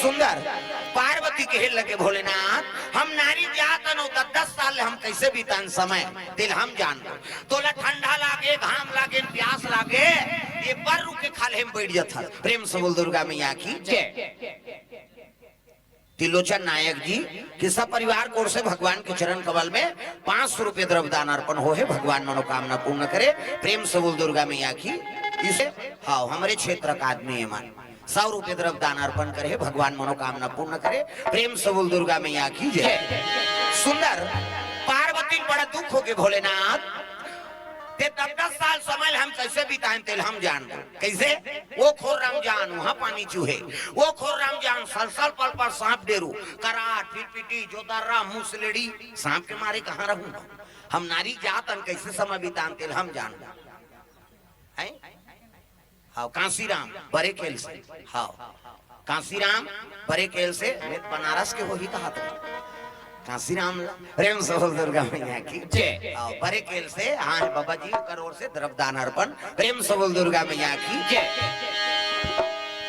सुंदर पार्वती के लगे भोलेनाथ हम नारी जात नो 10 साल हम कैसे बीतान समय दिल हम जान तोला ठंडा लागे घाम लागे प्यास लागे ये पर रुके खाले हम बैठ जाता प्रेम से बोल दुर्गा मैया की जय। त्रिलोचन नायक जी कि सब परिवार को से भगवान के चरण कमल में 500 रुपए द्रव्यदान अर्पण हो है भगवान मनोकामना पूर्ण करे प्रेम से बोल दुर्गा मैया की इसे हाँ हमारे क्षेत्र का आदमी है मान 100 रुपए द्रव्यदान अर्पण करे भगवान मनोकामना पूर्ण करे प्रेम से बोल दुर्गा मैया की जय। सुंदर पार्वती बड़ा दुख हो गए भोलेनाथ ते 10 साल समय हम कैसे बिताएं तेल हम जान कैसे वो खोर राम जान वहाँ पानी चूहे वो खोर राम जान सलसल पल पर सांप डेरू कराट पिटी जोदारा मुसलेड़ी सांप के मारे कहाँ रहूंगा हम नारी जातन कैसे समय बिताएं तेल हम जान है हाँ कांसीराम बड़े खेल से हाँ कांसीराम बड़े खेल से बनारस के वही कहा था कांसीराम प्रेम से दुर्गा मैया की जय। बड़े खेल से हाँ बाबा जी करोड़ से द्रव्यदान अर्पण प्रेम से दुर्गा मैया की जय।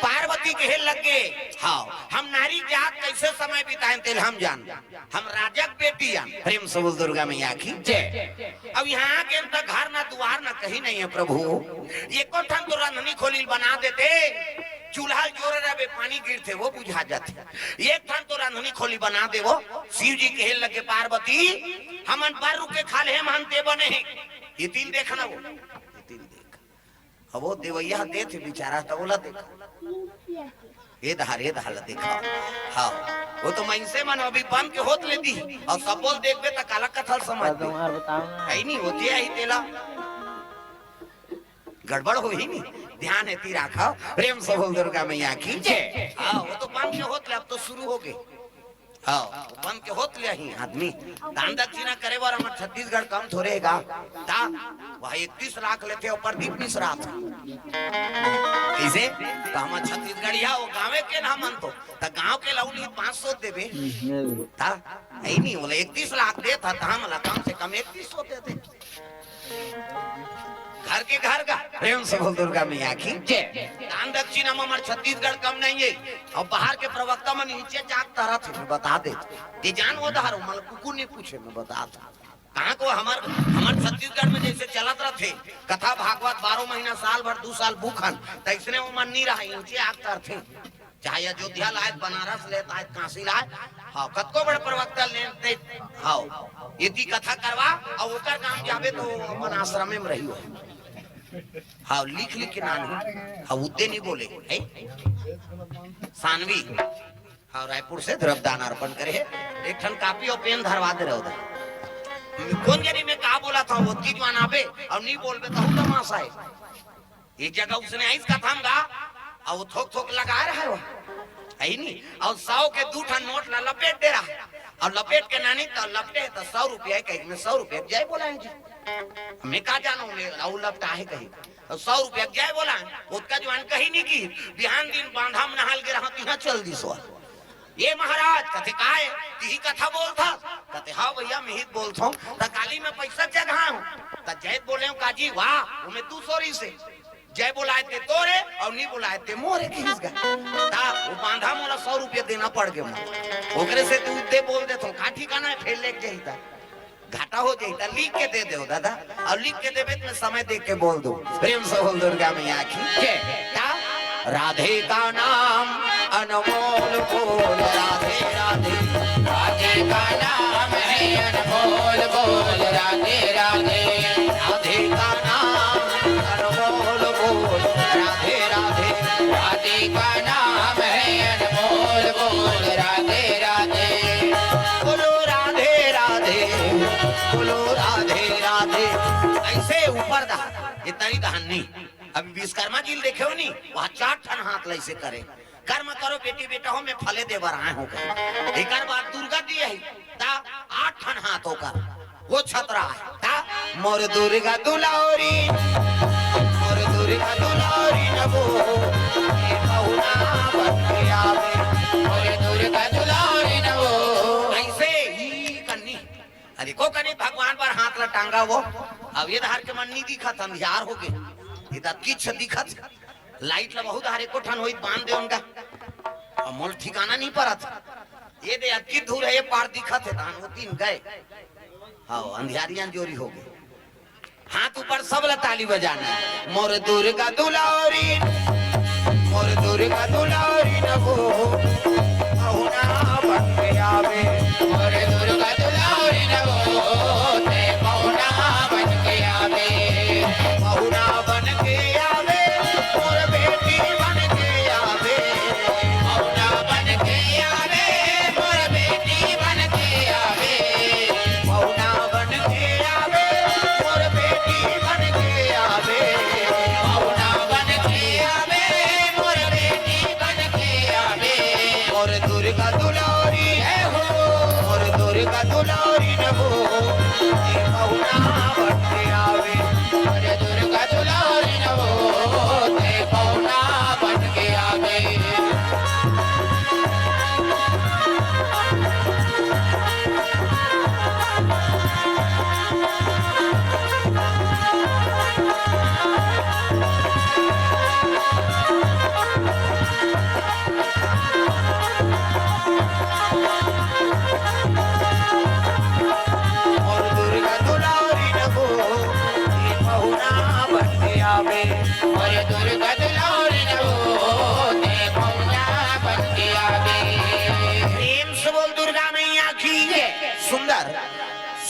पार्वती के लगे हाँ हम नारी जात कैसे समय बिताएं तेल हम जान हम राजक बेटियां प्रेम से दुर्गा मैया की जय। अब यहाँ के तक घर ना द्वार ना कहीं नहीं है प्रभु ये को ठन तो रंधनी खोली बना देते चूल्हा जोरे रहे पानी गिरते वो बुझा जाते एक ठन तो रंधनी खोली बना दे वो शिव जी के लगे पार्वती हमन पर रुके खाले हम ते बने ये तीन देखना वो ये तीन देख अब वो देवैया दे थे बेचारा तो बोला देखा ये धार देखा हाँ वो तो मैं से मन अभी बंद के होत ले दी और सब बोल देखबे त काला कथल समझ है नहीं होती है तेला गड़बड़ हो ही नहीं ध्यान है तीरा खाओ प्रेम से बोल दुर्गा मैया की जय। हाँ वो तो बंद के होत ले अब तो शुरू हो गए हाँ बंद के होत ले ही आदमी दान दक्षिणा करे बार हमारे छत्तीसगढ़ कम थोड़ेगा ता वहाँ 31 लाख लेते हो प्रदीप मिश्रा था कैसे तो हमारे छत्तीसगढ़िया वो गाँव के ना मन तो गाँव के लौली 500 देवे ता नहीं नहीं बोले 31 लाख दे था हम कम से कम 3100 दे दे घर के घर का प्रेम से बोल दुर्गा मैया की जय। दान दक्षिणा में हमारे छत्तीसगढ़ कम नहीं है और बाहर के प्रवक्ता में नीचे जागता रहा थे बता दे ये जान वो धारो मतलब कुकुर नहीं पूछे मैं बताता कहाँ को हमारे छत्तीसगढ़ में जैसे चलत रहे कथा भागवत 12 महीना साल भर 2 साल भूखन तो इसने वो मन नहीं रहा नीचे आगता थे चाहे अयोध्या लाए बनारस ले काशी लाए हाँ कतको बड़े प्रवक्ता लेते हाँ यदि कथा करवा और उनका काम जावे तो मन आश्रम में रही हो हाँ लिख के नानी हाँ उद्दे नहीं बोले है सानवी हाँ रायपुर से द्रव्यदान अर्पण करे एक ठन कापी और पेन धरवा दे रहे उधर कौन जरी में कहा बोला था वो चीज मानाबे और नहीं बोलबे तो हम तमाशा है एक जगह उसने ऐस कथा गा और वो थोक थोक लगा रहा है वो है नहीं और 100 के 2 ठन नोट ला लपेट दे रहा और लपेट के नानी तो लपटे तो 100 रुपया कहीं में 100 रुपया जय बोला है जी मैं कहा जानू और लपटा है कहीं 100 रुपया जय बोला उसका जवान कहीं नहीं की बिहान दिन बांधा में नहाल के रहा यहाँ चल दी सो ये महाराज कथे का है यही कथा बोलता कहते हाँ भैया मैं ही बोलता हूँ काली में पैसा जगह हूँ जय बोले काजी वाह तुम्हें तू सोरी से जय बोलाए थे तोरे और नहीं बोलाए थे मोरे खींच गए वो बांधा मोला 100 रुपया देना पड़ गया ओकरे से तू दे बोल दे तो का ठिकाना है फिर लेके जाइता घाटा हो जाइता लिख के दे दो दादा और लिख के देवे तो समय देख के बोल दो प्रेम से बोल दुर्गा मैया की जय। राधे का नाम अनमोल बोल राधे राधे राधे का नाम है अनमोल बोल राधे राधे राधे का नाम अनमोल बोल राधे राधे राधे का नाम है अनमोल बोल राधे राधे बोलो राधे राधे बोलो राधे राधे ऐसे ऊपर दा इतनी कहानी अभी विश्वकर्मा जी देखे हो नहीं वहाँ 4 ठन हाथ ऐसे करे कर्म करो बेटी बेटा हो मैं फले दे बर आए हो एक बार दुर्गा दी है ता 8 ठन हाथ होकर वो छतरा है ता मोर दुर्गा दुलारी नबो ये बहुना बन के आवे मोर दुर्गा दुलारी नबो ऐसे ही कन्नी अरे को कन्नी भगवान पर हाथ ला टांगा वो अब ये धार के मन नहीं दिखा था अंधियार हो गए इधर किछ दिखत लाइट ला बहुत हारे को ठन होई बांध दे उनका अमोल ठिकाना नहीं पड़ा था ये दे अति दूर है ये पार दिखा थे धान वो तीन गए हाँ अंधियारियां जोरी हो गई हाथ ऊपर सब ताली बजाना मोर दुर्गा दुलारी नगो बहुना बन के आवे मोर दुर्गा दुलारी नगो ते बहुना बन के आवे बहुना बन के आवे मोर बेटी बन के आवे बहुना बन के आवे मोर बेटी बन के आवे बहुना बन के आवे मोर बेटी बन के आवे बहुना बन के आवे मोर बेटी बन के आवे मोर दुर्गा दुलारी है हो मोर दुर्गा दुलारी न हो ये बहुना बन के आवे मोर दुर्गा दुलारी न हो ते बहुना बन के आवे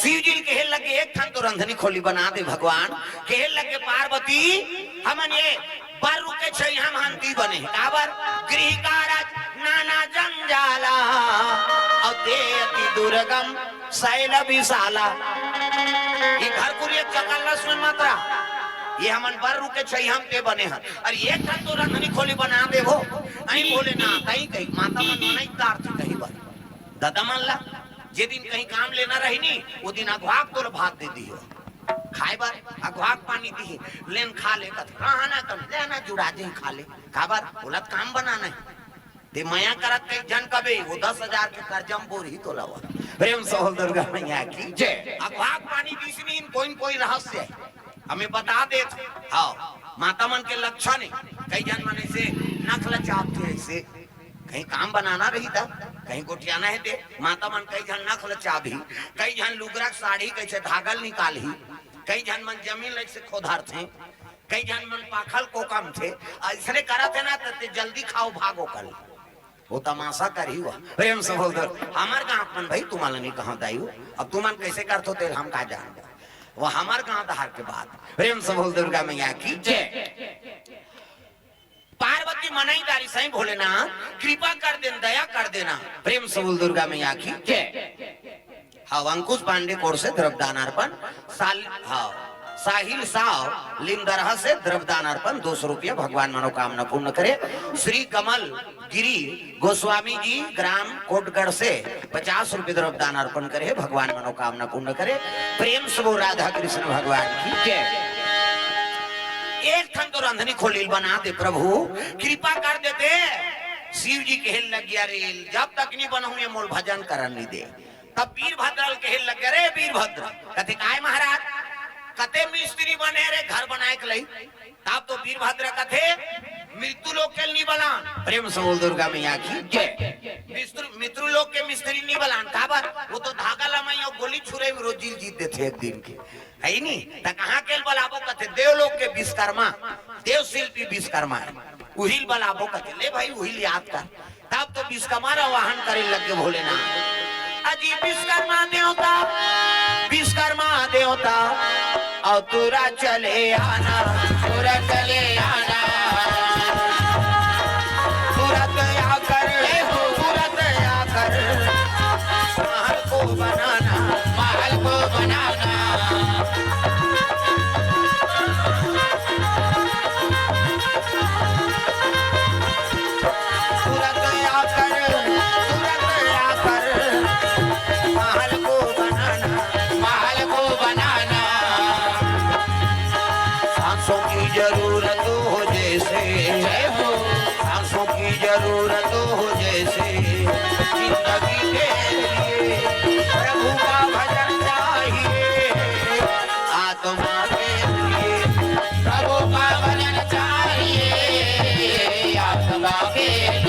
शिव जी के लगे एक थान तो रंधनी खोली बना दे भगवान के लगे पार्वती हमन ये बर रुके छै हम हंती बने काबर गृह कारज नाना जंजाला और ते अति दुर्गम शैल विशाला ये घर को ये चकल्ला सुन मात्रा ये हमन बर रुके छै हम ते बने हैं और ये थान तो रंधनी खोली बना दे वो आई बोले ना कहीं कहीं माता मन नहीं तार थी कहीं बार दादा मान ला जे दिन कहीं काम लेना रही नी वो दिन अगवाक तो भात दे दी हो खाए बार अगवाक पानी दी लेन खा ले कहा ना कम लेना जुड़ा दे खा ले खा बार बोलत काम बनाना है ते मया करत कई जन कबे वो 10,000 के कर्जम बोर ही तो लावा प्रेम सोहल दुर्गा मैया की जय अगवाक पानी दीसनी कोई रहस्य है हमें बता दे हाँ माता मन के लक्षण है कई जन मन से नखल चापते ऐसे कहीं काम बनाना रही था कहीं गोटियाना है दे माता मन कई जन नखल चाबी कई जन लुगरक साड़ी कैसे धागल निकाली कई जन मन जमीन लग से खोधार थे कई जन मन पाखल को कम थे ऐसे करा थे ना तो जल्दी खाओ भागो कल वो तमाशा कर ही हुआ प्रेम से बोल दो हमार गाँव मन भाई तुम्हारा नहीं कहा दायु अब तुमन कैसे करते हो तेल हम कहा जान वो हमार गाँव दहार के बाद प्रेम से बोल दुर्गा मैया की जय पार्वती मनाईदारी सही भोलेनाथ कृपा कर देना दया कर देना प्रेम से बोल दुर्गा मैया की जय हाँ अंकुश पांडे कोर से द्रव्यदान अर्पण साहिल साव लिंगदरहा से द्रव्यदान अर्पण 200 रुपया भगवान मनोकामना पूर्ण करे श्री कमल गिरी गोस्वामी जी ग्राम कोटगढ़ से 50 रुपये द्रव्यदान अर्पण करे भगवान मनोकामना पूर्ण करे प्रेम से वो राधा कृष्ण भगवान की जय एक थन तो रंधनी खोलील बना दे प्रभु कृपा कर देते शिव जी के हेल लग गया रेल जब तक नहीं बनू ये मोल भजन करन नहीं दे तब वीरभद्र के हेल लग गया रे वीरभद्र कथे काय महाराज कथे मिस्त्री बने रे घर बनाए के लई तब तो वीरभद्र कथे मृत्यु लोक के नहीं बलान प्रेम से बोल दुर्गा मैया की जय मृत्यु लोक के मिस्त्री नहीं बलान काबर वो तो धागा लमाई और गोली छुरे में रोजी जीत देते एक दिन के है नहीं त कहां के बलाबो कथे देवलोक के विश्वकर्मा देव शिल्पी विश्वकर्मा उहिल बलाबो कथे ले भाई उहिल याद कर तब तो विश्वकर्मा वाहन करे लग गए भोलेनाथ अजी विश्वकर्मा देवता और तुरा चले आना तुरंत आकर महल को बनाना जरूरत हो जैसे सांसों की जरूरत हो जैसे जिंदगी के लिए प्रभु का भजन चाहिए आत्मा के लिए प्रभु का भजन चाहिए आत्मा के लिए